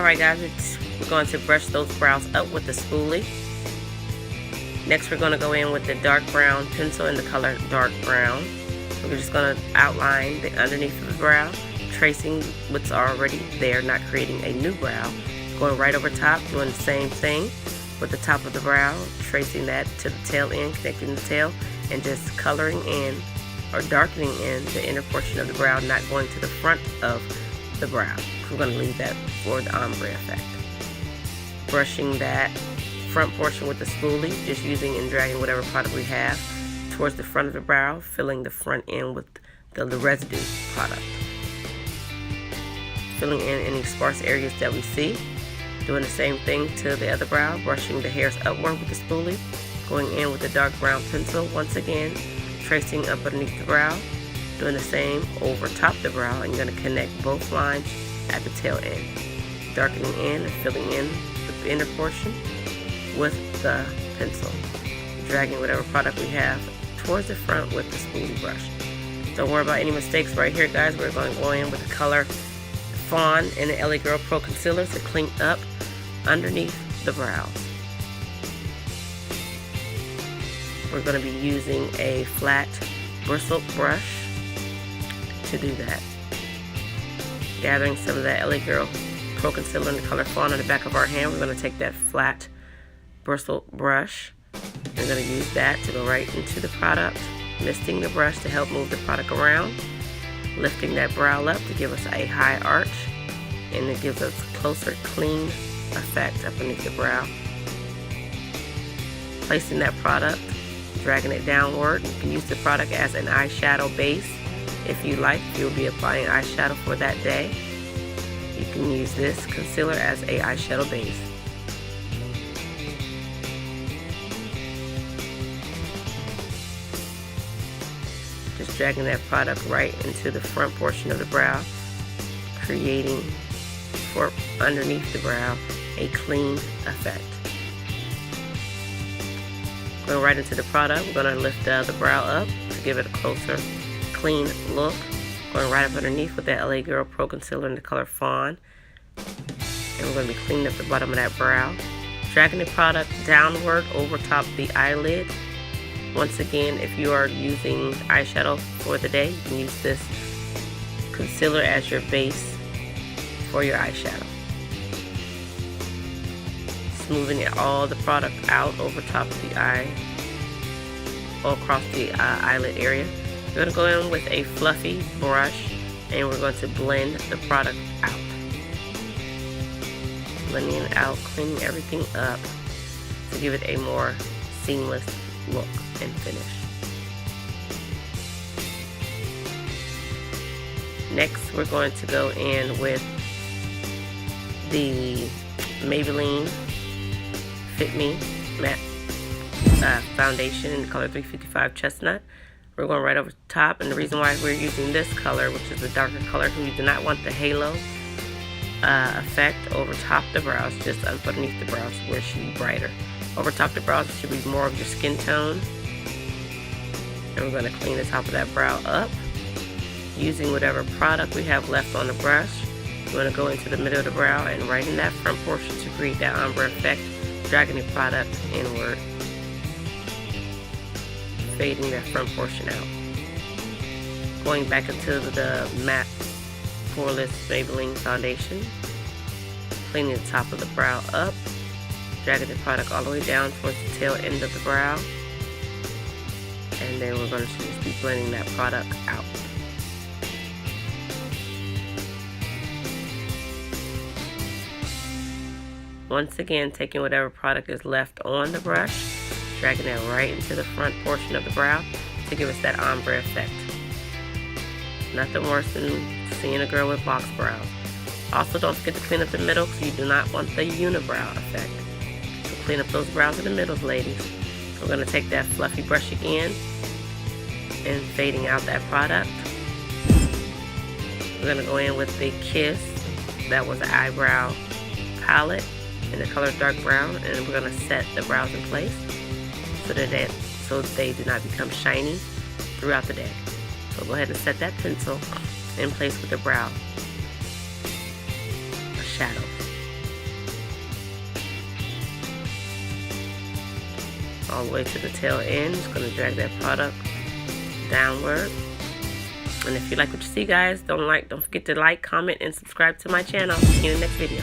Alright guys, we're going to brush those brows up with the spoolie. Next we're going to go in with the dark brown pencil in the color dark brown. We're just going to outline the underneath of the brow, tracing what's already there, not creating a new brow. Going right over top, doing the same thing with the top of the brow, tracing that to the tail end, connecting the tail, and just coloring in or darkening in the inner portion of the brow, not going to the front of the brow. We're going to leave that for the ombre effect. Brushing that front portion with the spoolie, just using and dragging whatever product we have towards the front of the brow, filling the front end with the residue product. Filling in any sparse areas that we see. Doing the same thing to the other brow, brushing the hairs upward with the spoolie, going in with the dark brown pencil once again, tracing up underneath the brow, doing the same over top the brow, and you're going to connect both lines at the tail end, darkening in and filling in the inner portion with the pencil, dragging whatever product we have towards the front with the spoolie brush. Don't worry about any mistakes right here, guys. We're going to go in with the color Fawn and the LA Girl Pro Concealer to clean up underneath the brows. We're going to be using a flat bristle brush to do that. Gathering some of that LA Girl Pro Concealer in the color Fawn on the back of our hand, we're going to take that flat bristle brush. We're going to use that to go right into the product, misting the brush to help move the product around, lifting that brow up to give us a high arch, and it gives us closer, clean effect up underneath the brow. Placing that product, dragging it downward. You can use the product as an eyeshadow base if you like. If you'll be applying eyeshadow for that day, you can use this concealer as a eyeshadow base. Just dragging that product right into the front portion of the brow, creating for underneath the brow a clean effect. Going right into the product, we're going to lift the brow up to give it a closer, clean look. Going right up underneath with that LA Girl Pro Concealer in the color Fawn. And we're going to be cleaning up the bottom of that brow. Dragging the product downward over top the eyelid. Once again, if you are using eyeshadow for the day, you can use this concealer as your base for your eyeshadow. Smoothing all the product out over top of the eye, all across the eyelid area. We're going to go in with a fluffy brush and we're going to blend the product out. Blending it out, cleaning everything up to give it a more seamless look and finish. Next, we're going to go in with the Maybelline Fit Me Matte Foundation in the color 355 Chestnut. We're going right over the top, and the reason why we're using this color, which is the darker color, because we do not want the halo effect over top the brows, just underneath the brows where it should be brighter. Over top the brows, it should be more of your skin tone. And we're going to clean the top of that brow up using whatever product we have left on the brush. We're going to go into the middle of the brow and right in that front portion to create that ombre effect, dragging the product inward, fading that front portion out. Going back into the matte poreless Maybelline foundation, cleaning the top of the brow up, dragging the product all the way down towards the tail end of the brow, and then we're going to just be blending that product out. Once again, taking whatever product is left on the brush, dragging it right into the front portion of the brow to give us that ombre effect. Nothing worse than seeing a girl with box brows. Also, don't forget to clean up the middle because you do not want the unibrow effect. So clean up those brows in the middle, ladies. We're going to take that fluffy brush again and fading out that product. We're going to go in with the Kiss, that was an eyebrow palette in the color dark brown, and we're going to set the brows in place so they do not become shiny throughout the day. So go ahead and set that pencil in place with the brow shadow. all the way to the tail end. Just going to drag that product downward. And if you like what you see, guys, don't forget to like, comment, and subscribe to my channel. See you in the next video.